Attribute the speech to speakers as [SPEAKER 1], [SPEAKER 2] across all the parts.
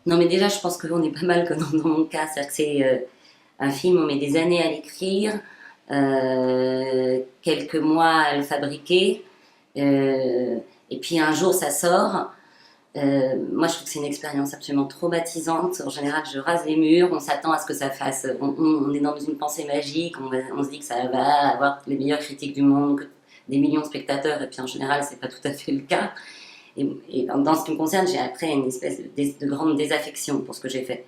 [SPEAKER 1] Non, mais déjà, je pense qu'on est pas mal que dans mon cas. C'est-à-dire que c'est un film, on met des années à l'écrire, quelques mois à le fabriquer, et puis un jour ça sort. Moi, je trouve que c'est une expérience absolument traumatisante. En général, je rase les murs, on s'attend à ce que ça fasse. On est dans une pensée magique, on se dit que ça va avoir les meilleures critiques du monde, des millions de spectateurs, et puis en général, c'est pas tout à fait le cas. Et dans ce qui me concerne, j'ai après une espèce de grande désaffection pour ce que j'ai fait.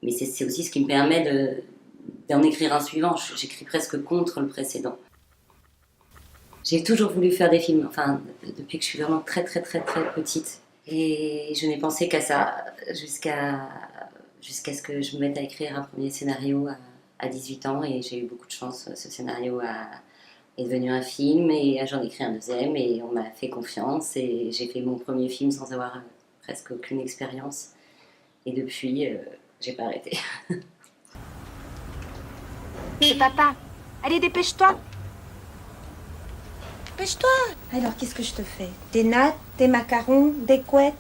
[SPEAKER 1] Mais c'est aussi ce qui me permet d'en écrire un suivant. J'écris presque contre le précédent. J'ai toujours voulu faire des films, enfin, depuis que je suis vraiment très très très très petite. Et je n'ai pensé qu'à ça, jusqu'à ce que je me mette à écrire un premier scénario à 18 ans. Et j'ai eu beaucoup de chance. Ce scénario est devenu un film et j'en ai écrit un deuxième et on m'a fait confiance. Et j'ai fait mon premier film sans avoir presque aucune expérience. Et depuis, j'ai pas arrêté.
[SPEAKER 2] C'est papa. Allez, dépêche-toi.
[SPEAKER 3] Dépêche-toi. Alors, qu'est-ce que je te fais? Des nattes, des macarons, des couettes.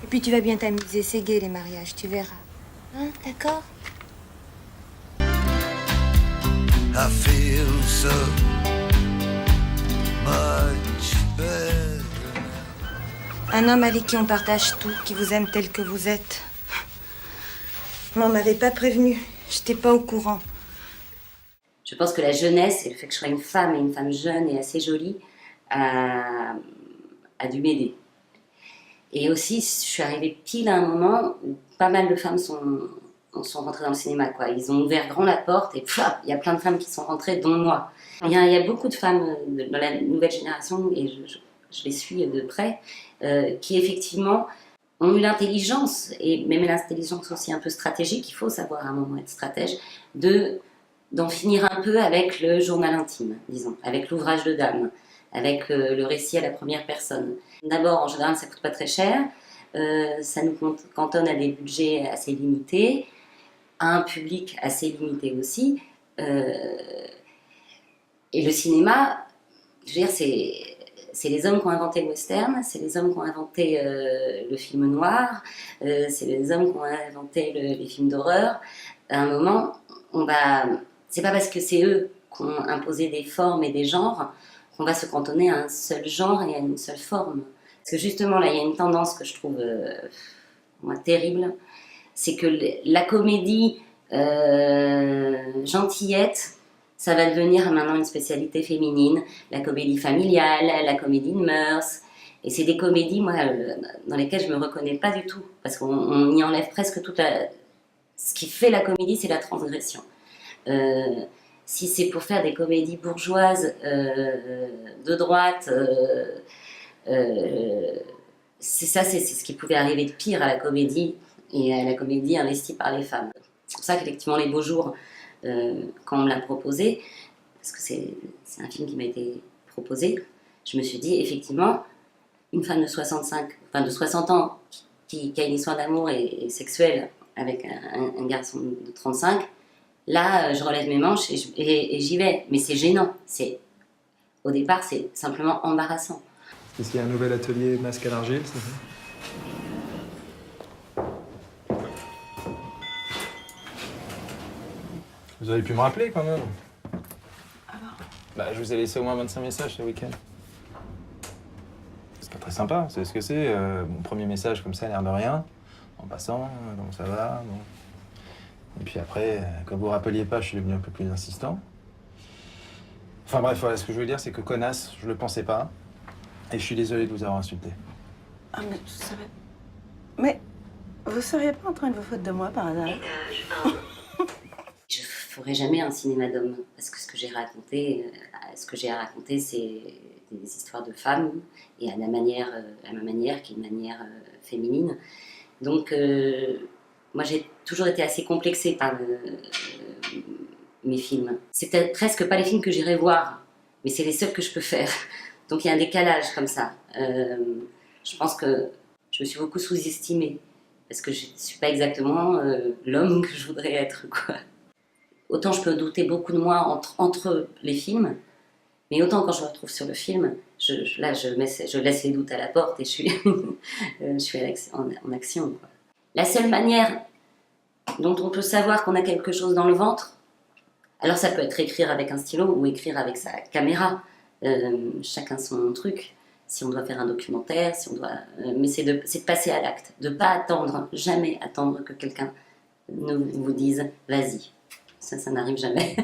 [SPEAKER 3] Et puis, tu vas bien t'amuser. C'est gai, les mariages, tu verras. Hein, d'accord? I feel so much better. Un homme avec qui on partage tout, qui vous aime tel que vous êtes. Mais on m'avait pas prévenu. J'étais pas au courant.
[SPEAKER 1] Je pense que la jeunesse et le fait que je sois une femme et une femme jeune et assez jolie a dû m'aider. Et aussi, je suis arrivée pile à un moment où pas mal de femmes sont rentrées dans le cinéma, quoi. Ils ont ouvert grand la porte et il y a plein de femmes qui sont rentrées, dont moi. Il y a beaucoup de femmes dans la nouvelle génération, et je les suis de près, qui effectivement ont eu l'intelligence, et même l'intelligence aussi un peu stratégique, il faut savoir à un moment être stratège, d'en finir un peu avec le journal intime, disons, avec l'ouvrage de dame, avec le récit à la première personne. D'abord, en général, ça coûte pas très cher, ça nous cantonne à des budgets assez limités, à un public assez limité aussi. Et le cinéma, je veux dire, c'est les hommes qui ont inventé le western, c'est les hommes qui ont inventé le film noir, c'est les hommes qui ont inventé les films d'horreur. À un moment, c'est pas parce que c'est eux qui ont imposé des formes et des genres qu'on va se cantonner à un seul genre et à une seule forme. Parce que justement, là, il y a une tendance que je trouve moi, terrible, c'est que la comédie gentillette, ça va devenir maintenant une spécialité féminine, la comédie familiale, la comédie de mœurs. Et c'est des comédies, moi, dans lesquelles je me reconnais pas du tout, parce qu'on y enlève presque toute ce qui fait la comédie, c'est la transgression. Si c'est pour faire des comédies bourgeoises de droite, c'est ce qui pouvait arriver de pire à la comédie et à la comédie investie par les femmes. C'est pour ça qu'effectivement les Beaux Jours, quand on me l'a proposé, parce que c'est un film qui m'a été proposé, je me suis dit effectivement une femme de 60 ans qui a une histoire d'amour et sexuelle avec un garçon de 35, là je relève mes manches et j'y vais. Mais c'est gênant, au départ c'est simplement embarrassant.
[SPEAKER 4] Est-ce qu'il y a un nouvel atelier masque à l'argile, c'est ça? Vous auriez pu me rappeler quand même.
[SPEAKER 5] Alors?
[SPEAKER 4] Bah, je vous ai laissé au moins 25 messages ce week-end. C'est pas très sympa, c'est ce que c'est. Mon premier message comme ça, l'air de rien. En passant, comment ça va bon. Et puis après, quand vous vous rappeliez pas, je suis devenu un peu plus insistant. Enfin bref, voilà, ce que je veux dire, c'est que connasse, je le pensais pas. Et je suis désolé de vous avoir insulté.
[SPEAKER 5] Ah, mais tu savais... Mais vous seriez pas en train de vous foutre de moi par hasard?
[SPEAKER 1] Je ferai jamais un cinéma d'hommes parce que ce que j'ai à raconter, c'est des histoires de femmes et à ma manière, qui est une manière féminine. Donc, moi, j'ai toujours été assez complexée par mes films. C'est peut-être presque pas les films que j'irai voir, mais c'est les seuls que je peux faire. Donc, il y a un décalage comme ça. Je pense que je me suis beaucoup sous-estimée parce que je ne suis pas exactement l'homme que je voudrais être, quoi. Autant je peux douter beaucoup de moi entre les films, Mais autant quand je me retrouve sur le film, là, je laisse les doutes à la porte et je suis, je suis en action, quoi. La seule manière dont on peut savoir qu'on a quelque chose dans le ventre, alors ça peut être écrire avec un stylo ou écrire avec sa caméra, chacun son truc, si on doit faire un documentaire, si on doit, mais c'est de passer à l'acte, de ne pas attendre, jamais attendre que quelqu'un vous dise « vas-y ». Ça n'arrive jamais.